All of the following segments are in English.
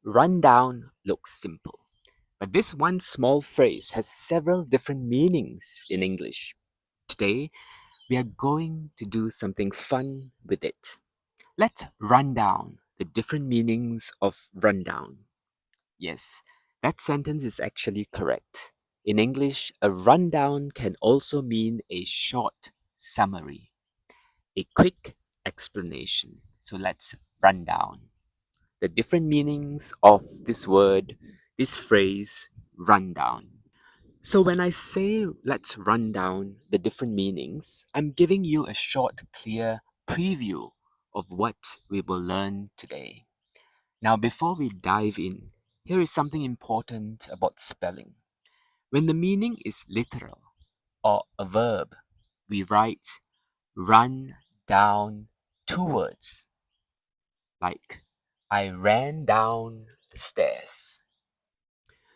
Rundown looks simple, but this one small phrase has several different meanings in English. Today, we are going to do something fun with it. Let's run down the different meanings of rundown. Yes, that sentence is actually correct. In English, a rundown can also mean a short summary, a quick explanation. So let's run down the different meanings of this word, this phrase, rundown. So when I say let's run down the different meanings, I'm giving you a short, clear preview of what we will learn today. Now, before we dive in, here is something important about spelling. When the meaning is literal or a verb, we write run down two words, like I ran down the stairs.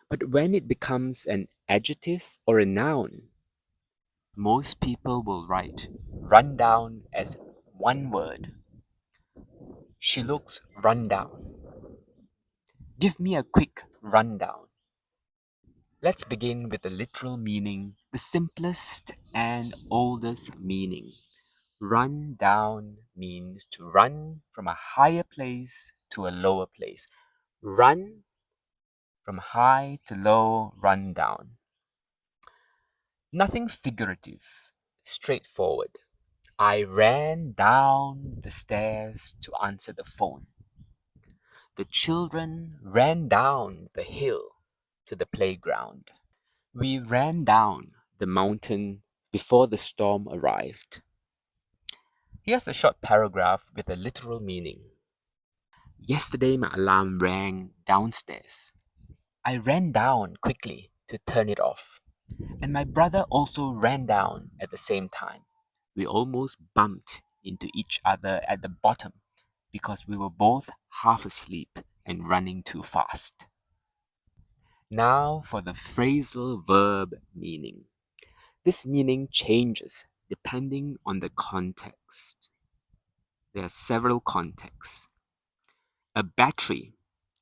But when it becomes an adjective or a noun, most people will write run down as one word. She looks run down. Give me a quick rundown. Let's begin with the literal meaning, the simplest and oldest meaning. Run down means to run from a higher place to a lower place. Run from high to low, run down. Nothing figurative, straightforward. I ran down the stairs to answer the phone. The children ran down the hill to the playground. We ran down the mountain before the storm arrived. Here's a short paragraph with a literal meaning. Yesterday, my alarm rang downstairs. I ran down quickly to turn it off, and my brother also ran down at the same time. We almost bumped into each other at the bottom because we were both half asleep and running too fast. Now for the phrasal verb meaning. This meaning changes depending on the context. There are several contexts. A battery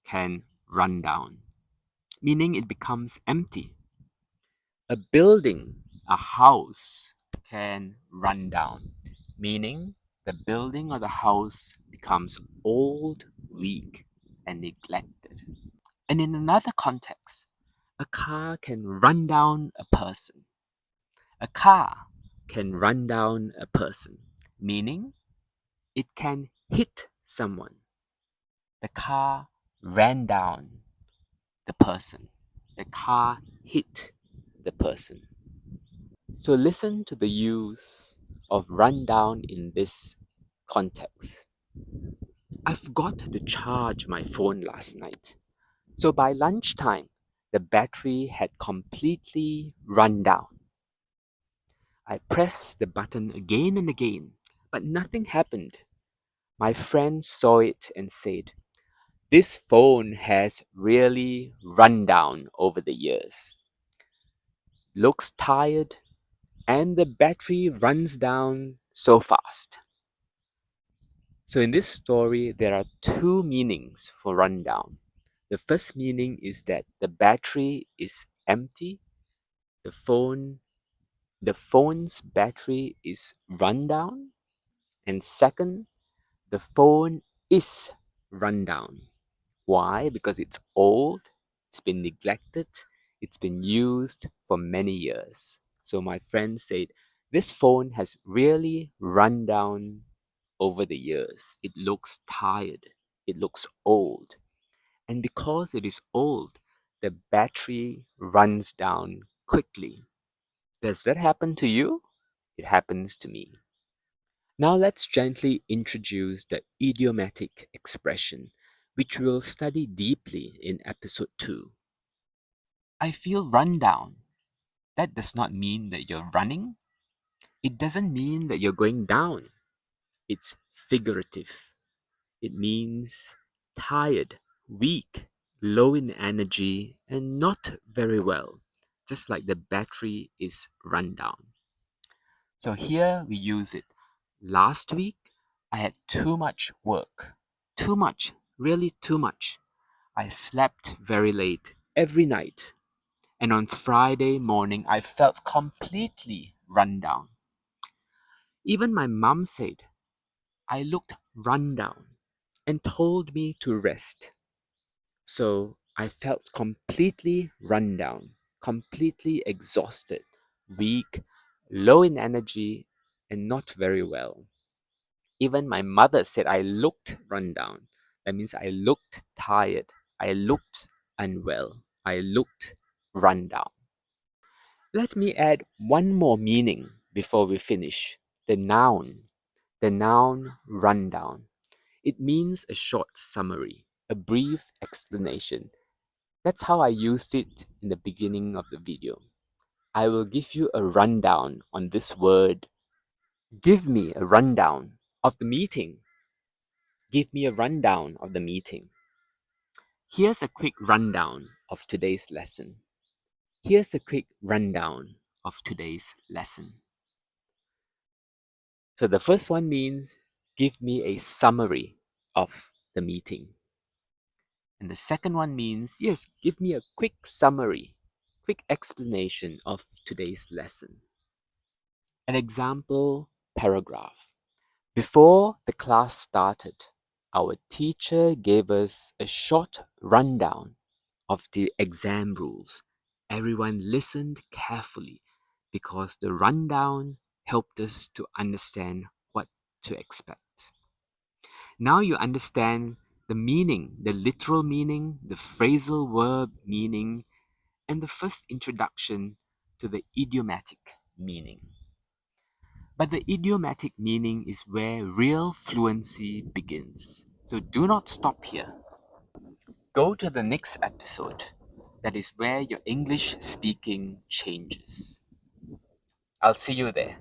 can run down, meaning it becomes empty. A building, a house, can run down, meaning the building or the house becomes old, weak, and neglected. And in another context, a car can run down a person. A car can run down a person, meaning it can hit someone. The car ran down the person. The car hit the person. So listen to the use of run down in this context. I forgot to charge my phone last night. So by lunchtime, the battery had completely run down. I pressed the button again and again, but nothing happened. My friend saw it and said, "This phone has really run down over the years. Looks tired, and the battery runs down so fast." So, in this story, there are two meanings for rundown. The first meaning is that the battery is empty, the phone the phone's battery is run down, and second, the phone is run down. Why? Because it's old, it's been neglected, it's been used for many years. So my friend said, this phone has really run down over the years. It looks tired, it looks old. And because it is old, the battery runs down quickly. Does that happen to you? It happens to me. Now let's gently introduce the idiomatic expression, which we will study deeply in episode 2. I feel run down. That does not mean that you're running. It doesn't mean that you're going down. It's figurative. It means tired, weak, low in energy, and not very well, just like the battery is run down. So here we use it. Last week, I had too much work. Too much, really too much. I slept very late every night, and on Friday morning I felt completely run down. Even my mum said I looked run down and told me to rest. So I felt completely run down, completely exhausted, weak, low in energy, and not very well. Even my mother said I looked run down. That means I looked tired. I looked unwell. I looked run down. Let me add one more meaning before we finish. The noun. The noun rundown. It means a short summary, a brief explanation. That's how I used it in the beginning of the video. I will give you a rundown on this word. Give me a rundown of the meeting. Give me a rundown of the meeting. Here's a quick rundown of today's lesson. Here's a quick rundown of today's lesson. So the first one means give me a summary of the meeting. And the second one means, yes, give me a quick summary, quick explanation of today's lesson. An example paragraph. Before the class started, our teacher gave us a short rundown of the exam rules. Everyone listened carefully because the rundown helped us to understand what to expect. Now you understand the meaning, the literal meaning, the phrasal verb meaning, and the first introduction to the idiomatic meaning. But the idiomatic meaning is where real fluency begins. So do not stop here. Go to the next episode. That is where your English speaking changes. I'll see you there.